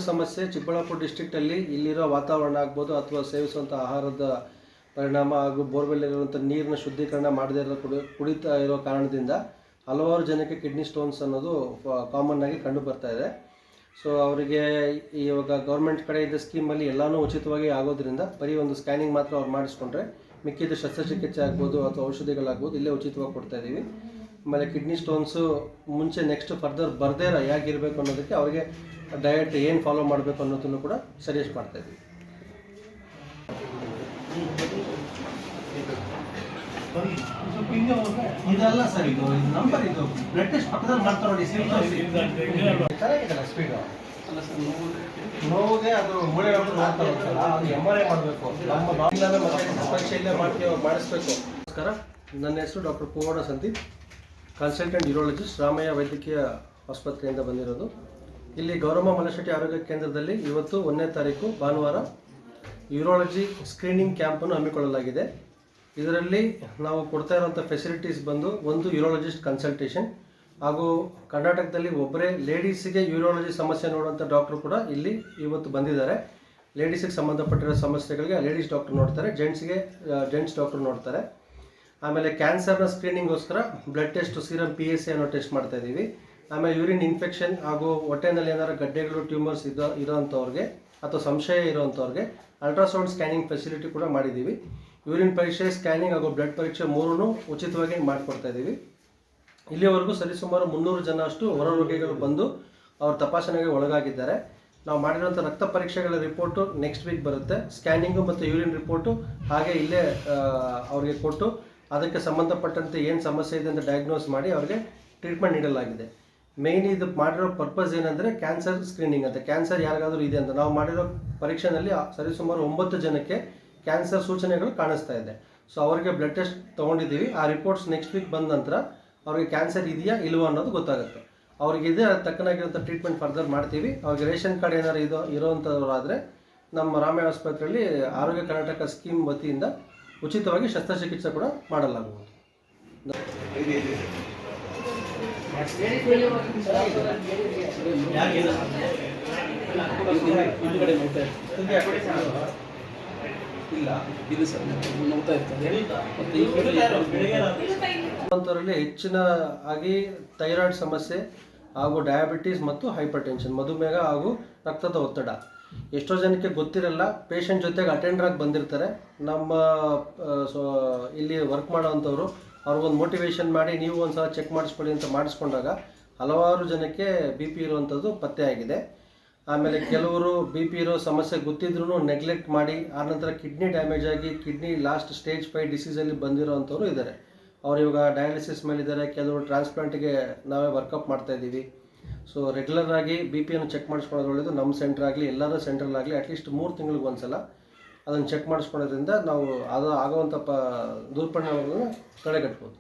ಸಮಸ್ಯೆ ಚಿಕ್ಕಬಳ್ಳಾಪುರ ಡಿಸ್ಟ್ರಿಕ್ಟಲ್ಲಿ ಇಲ್ಲಿರೋ ವಾತಾವರಣ ಆಗ್ಬೋದು ಅಥವಾ ಸೇವಿಸುವಂಥ ಆಹಾರದ ಪರಿಣಾಮ ಹಾಗೂ ಬೋರ್ವೆಲ್ ಇರುವಂಥ ನೀರಿನ ಶುದ್ಧೀಕರಣ ಮಾಡದೇ ಇರೋ ಕುಡಿತಾ ಇರೋ ಕಾರಣದಿಂದ ಹಲವಾರು ಜನಕ್ಕೆ ಕಿಡ್ನಿ ಸ್ಟೋನ್ಸ್ ಅನ್ನೋದು ಕಾಮನ್ ಆಗಿ ಕಂಡು ಬರ್ತಾ ಇದೆ. ಸೊ ಅವರಿಗೆ ಇವಾಗ ಗೌರ್ಮೆಂಟ್ ಕಡೆಯಿಂದ ಸ್ಕೀಮಲ್ಲಿ ಎಲ್ಲನೂ ಉಚಿತವಾಗಿ ಆಗೋದ್ರಿಂದ ಬರೀ ಒಂದು ಸ್ಕ್ಯಾನಿಂಗ್ ಮಾತ್ರ ಅವ್ರು ಮಾಡಿಸ್ಕೊಂಡ್ರೆ ಮಿಕ್ಕಿದ ಶಸ್ತ್ರಚಿಕಿತ್ಸೆ ಆಗ್ಬೋದು ಅಥವಾ ಔಷಧಿಗಳಾಗ್ಬೋದು ಇಲ್ಲೇ ಉಚಿತವಾಗಿ ಕೊಡ್ತಾ ಇದ್ದೀವಿ. ಆಮೇಲೆ ಕಿಡ್ನಿ ಸ್ಟೋನ್ಸು ಮುಂಚೆ ನೆಕ್ಸ್ಟ್ ಫರ್ದರ್ ಬರದೇ ಹೇಗಿರಬೇಕು ಅನ್ನೋದಕ್ಕೆ ಅವರಿಗೆ ಡಯಟ್ ಏನು ಫಾಲೋ ಮಾಡಬೇಕು ಅನ್ನೋದನ್ನು ಕೂಡ ಸಜೆಸ್ಟ್ ಮಾಡ್ತಾಯಿದ್ವಿ. ಇದೆಲ್ಲ ಸರ್ ಇದು ನಂಬರ್ ಇದು ಬ್ಲಡ್ ಟೆಸ್ಟ್ ಪಕ್ಕದಲ್ಲಿ ಮಾಡ್ತಾರೆ ನೋಡಿ. ಚೆನ್ನಾಗಿದೆಲ್ಲ ಸ್ಪೀಡು ನೋವಿಗೆ ಅದು ಮೂಳೆ ನೋಡ್ತಾರೆ ಸರ್, ಅದು MRI ಮಾಡಬೇಕು. ನಮ್ಮ ನಾರ್ಮಲ್ ಮತ್ತೆ ಪರೀಕ್ಷೆಯಲ್ಲೇ ಮಾಡಿಸ್ಬೇಕು. ನಮಸ್ಕಾರ, ನನ್ನ ಹೆಸರು ಡಾಕ್ಟರ್ ಪೂರ್ಣ ಸಂದೀಪ್, ಕನ್ಸಲ್ಟೆಂಟ್ ಯೂರಾಲಜಿಸ್ಟ್, ರಾಮಯ್ಯ ವೈದ್ಯಕೀಯ ಆಸ್ಪತ್ರೆಯಿಂದ ಬಂದಿರೋದು. ಇಲ್ಲಿ ಗೌರಮ್ಮ ಮಲಶೆಟ್ಟಿ ಆರೋಗ್ಯ ಕೇಂದ್ರದಲ್ಲಿ ಇವತ್ತು 1ನೇ ತಾರೀಕು ಭಾನುವಾರ ಯೂರಾಲಜಿ ಸ್ಕ್ರೀನಿಂಗ್ ಕ್ಯಾಂಪನ್ನು ಹಮ್ಮಿಕೊಳ್ಳಲಾಗಿದೆ. ಇದರಲ್ಲಿ ನಾವು ಕೊಡ್ತಾ ಇರುವಂಥ ಫೆಸಿಲಿಟೀಸ್ ಬಂದು ಒಂದು ಯೂರಾಲಜಿಸ್ಟ್ ಕನ್ಸಲ್ಟೇಷನ್ ಹಾಗೂ ಕರ್ನಾಟಕದಲ್ಲಿ ಒಬ್ಬರೇ ಲೇಡೀಸಿಗೆ ಯೂರಾಲಜಿ ಸಮಸ್ಯೆ ನೋಡುವಂಥ ಡಾಕ್ಟ್ರು ಕೂಡ ಇಲ್ಲಿ ಇವತ್ತು ಬಂದಿದ್ದಾರೆ. ಲೇಡೀಸಿಗೆ ಸಂಬಂಧಪಟ್ಟಿರೋ ಸಮಸ್ಯೆಗಳಿಗೆ ಲೇಡೀಸ್ ಡಾಕ್ಟರ್ ನೋಡ್ತಾರೆ, ಜೆಂಟ್ಸ್ಗೆ ಜೆಂಟ್ಸ್ ಡಾಕ್ಟ್ರು ನೋಡ್ತಾರೆ. ಆಮೇಲೆ ಕ್ಯಾನ್ಸರ್ನ ಸ್ಕ್ರೀನಿಂಗೋಸ್ಕರ ಬ್ಲಡ್ ಟೆಸ್ಟ್, ಸೀರಮ್ PSA ಅನ್ನೋ ಟೆಸ್ಟ್ ಮಾಡ್ತಾ ಇದ್ದೀವಿ. ಆಮೇಲೆ ಯೂರಿನ್ ಇನ್ಫೆಕ್ಷನ್ ಹಾಗೂ ಹೊಟ್ಟೆನಲ್ಲಿ ಏನಾದ್ರು ಗಡ್ಡೆಗಳು, ಟ್ಯೂಮರ್ಸ್ ಇರೋವಂಥವ್ರಿಗೆ ಅಥವಾ ಸಂಶಯ ಇರೋವಂಥವ್ರಿಗೆ ಅಲ್ಟ್ರಾಸೌಂಡ್ ಸ್ಕ್ಯಾನಿಂಗ್ ಫೆಸಿಲಿಟಿ ಕೂಡ ಮಾಡಿದ್ದೀವಿ. ಯೂರಿನ್ ಪರೀಕ್ಷೆ, ಸ್ಕ್ಯಾನಿಂಗ್ ಹಾಗೂ ಬ್ಲಡ್ ಪರೀಕ್ಷೆ ಮೂರನ್ನು ಉಚಿತವಾಗಿ ಮಾಡಿಕೊಡ್ತಾ ಇದ್ದೀವಿ. ಇಲ್ಲಿವರೆಗೂ ಸರಿಸುಮಾರು 300 ಜನ ಅಷ್ಟು ಹೊರ ರೋಗಿಗಳು ಬಂದು ಅವ್ರ ತಪಾಸಣೆಗೆ ಒಳಗಾಗಿದ್ದಾರೆ. ನಾವು ಮಾಡಿರೋಂಥ ರಕ್ತ ಪರೀಕ್ಷೆಗಳ ರಿಪೋರ್ಟು ನೆಕ್ಸ್ಟ್ ವೀಕ್ ಬರುತ್ತೆ. ಸ್ಕ್ಯಾನಿಂಗು ಮತ್ತು ಯೂರಿನ್ ರಿಪೋರ್ಟು ಹಾಗೆ ಇಲ್ಲೇ ಅವ್ರಿಗೆ ಕೊಟ್ಟು ಅದಕ್ಕೆ ಸಂಬಂಧಪಟ್ಟಂತೆ ಏನು ಸಮಸ್ಯೆ ಇದೆ ಅಂತ ಡಯಾಗ್ನೋಸ್ ಮಾಡಿ ಅವ್ರಿಗೆ ಟ್ರೀಟ್ಮೆಂಟ್ ನೀಡಲಾಗಿದೆ. ಮೇಯ್ನ್ ಇದು ಮಾಡಿರೋ ಪರ್ಪಸ್ ಏನಂದರೆ ಕ್ಯಾನ್ಸರ್ ಸ್ಕ್ರೀನಿಂಗ್ ಅಂತ. ಕ್ಯಾನ್ಸರ್ ಯಾರಿಗಾದರೂ ಇದೆ ಅಂತ ನಾವು ಮಾಡಿರೋ ಪರೀಕ್ಷೆಯಲ್ಲಿ ಸರಿಸುಮಾರು 9 ಜನಕ್ಕೆ ಕ್ಯಾನ್ಸರ್ ಸೂಚನೆಗಳು ಕಾಣಿಸ್ತಾ ಇದೆ. ಸೊ ಅವರಿಗೆ ಬ್ಲಡ್ ಟೆಸ್ಟ್ ತೊಗೊಂಡಿದ್ದೀವಿ. ಆ ರಿಪೋರ್ಟ್ಸ್ ನೆಕ್ಸ್ಟ್ ವೀಕ್ ಬಂದ ನಂತರ ಅವ್ರಿಗೆ ಕ್ಯಾನ್ಸರ್ ಇದೆಯಾ ಇಲ್ವಾ ಅನ್ನೋದು ಗೊತ್ತಾಗುತ್ತೆ. ಅವ್ರಿಗೆ ಇದೆ ತಕ್ಕನಾಗಿರೋಂಥ ಟ್ರೀಟ್ಮೆಂಟ್ ಫರ್ದರ್ ಮಾಡ್ತೀವಿ. ಅವ್ರಿಗೆ ರೇಷನ್ ಕಾರ್ಡ್ ಏನಾದ್ರು ಇರೋವಂಥವ್ರಾದರೆ ನಮ್ಮ ರಾಮಯ್ಯ ಆಸ್ಪತ್ರೆಯಲ್ಲಿ ಆರೋಗ್ಯ ಕರ್ನಾಟಕ ಸ್ಕೀಮ್ ವತಿಯಿಂದ ಉಚಿತವಾಗಿ ಶಸ್ತ್ರಚಿಕಿತ್ಸೆ ಕೂಡ ಮಾಡಲಾಗುವುದು. ಇಲ್ಲ ಇದು ಸರ್ ನೋಡ್ತಾ ಇರ್ತಾರೆ. ಮತ್ತು ಹೆಚ್ಚಿನ ಆಗಿ ಥೈರಾಯ್ಡ್ ಸಮಸ್ಯೆ ಹಾಗೂ ಡಯಾಬಿಟೀಸ್ ಮತ್ತು ಹೈಪರ್ ಟೆನ್ಷನ್, ಮಧುಮೇಹ ಹಾಗೂ ರಕ್ತದ ಒತ್ತಡ ಎಷ್ಟೋ ಜನಕ್ಕೆ ಗೊತ್ತಿರಲ್ಲ. ಪೇಷಂಟ್ ಜೊತೆಗೆ ಅಟೆಂಡರಾಗಿ ಬಂದಿರ್ತಾರೆ. ನಮ್ಮ ಇಲ್ಲಿ ವರ್ಕ್ ಮಾಡೋವಂಥವ್ರು ಅವ್ರಿಗೊಂದು ಮೋಟಿವೇಶನ್ ಮಾಡಿ ನೀವು ಒಂದು ಸಲ ಚೆಕ್ ಮಾಡಿಸ್ಕೊಳ್ಳಿ ಅಂತ ಮಾಡಿಸ್ಕೊಂಡಾಗ ಹಲವಾರು ಜನಕ್ಕೆ BP ಇರುವಂಥದ್ದು ಪತ್ತೆ ಆಗಿದೆ. ಆಮೇಲೆ ಕೆಲವರು BP ಇರೋ ಸಮಸ್ಯೆ ಗೊತ್ತಿದ್ರೂ ನೆಗ್ಲೆಕ್ಟ್ ಮಾಡಿ ಆನಂತರ ಕಿಡ್ನಿ ಡ್ಯಾಮೇಜ್ ಆಗಿ ಕಿಡ್ನಿ ಲಾಸ್ಟ್ ಸ್ಟೇಜ್ 5 ಡಿಸೀಸಲ್ಲಿ ಬಂದಿರೋವಂಥವ್ರು ಇದ್ದಾರೆ. ಅವ್ರು ಇವಾಗ ಡಯಾಲಿಸಿಸ್ ಮೇಲಿದ್ದಾರೆ. ಕೆಲವರು ಟ್ರಾನ್ಸ್ಪ್ಲಾಂಟಿಗೆ ನಾವೇ ವರ್ಕಪ್ ಮಾಡ್ತಾ ಇದ್ದೀವಿ. ಸೊ ರೆಗ್ಯುಲರ್ ಆಗಿ BP ಚೆಕ್ ಮಾಡಿಸ್ಕೊಳ್ಳೋದು ಒಳ್ಳೆಯದು. ನಮ್ಮ ಸೆಂಟ್ರ್ ಆಗಲಿ ಎಲ್ಲರ ಸೆಂಟ್ರಲ್ಲಾಗಲಿ ಅಟ್ಲೀಸ್ಟ್ 3 ತಿಂಗಳಿಗೆ ಒಂದ್ಸಲ ಅದನ್ನು ಚೆಕ್ ಮಾಡಿಸ್ಕೊಳ್ಳೋದ್ರಿಂದ ನಾವು ಅದು ಆಗುವಂಥ ದುರ್ಪರಿಣಾಮಗಳನ್ನು ತಡೆಗಟ್ಬೋದು.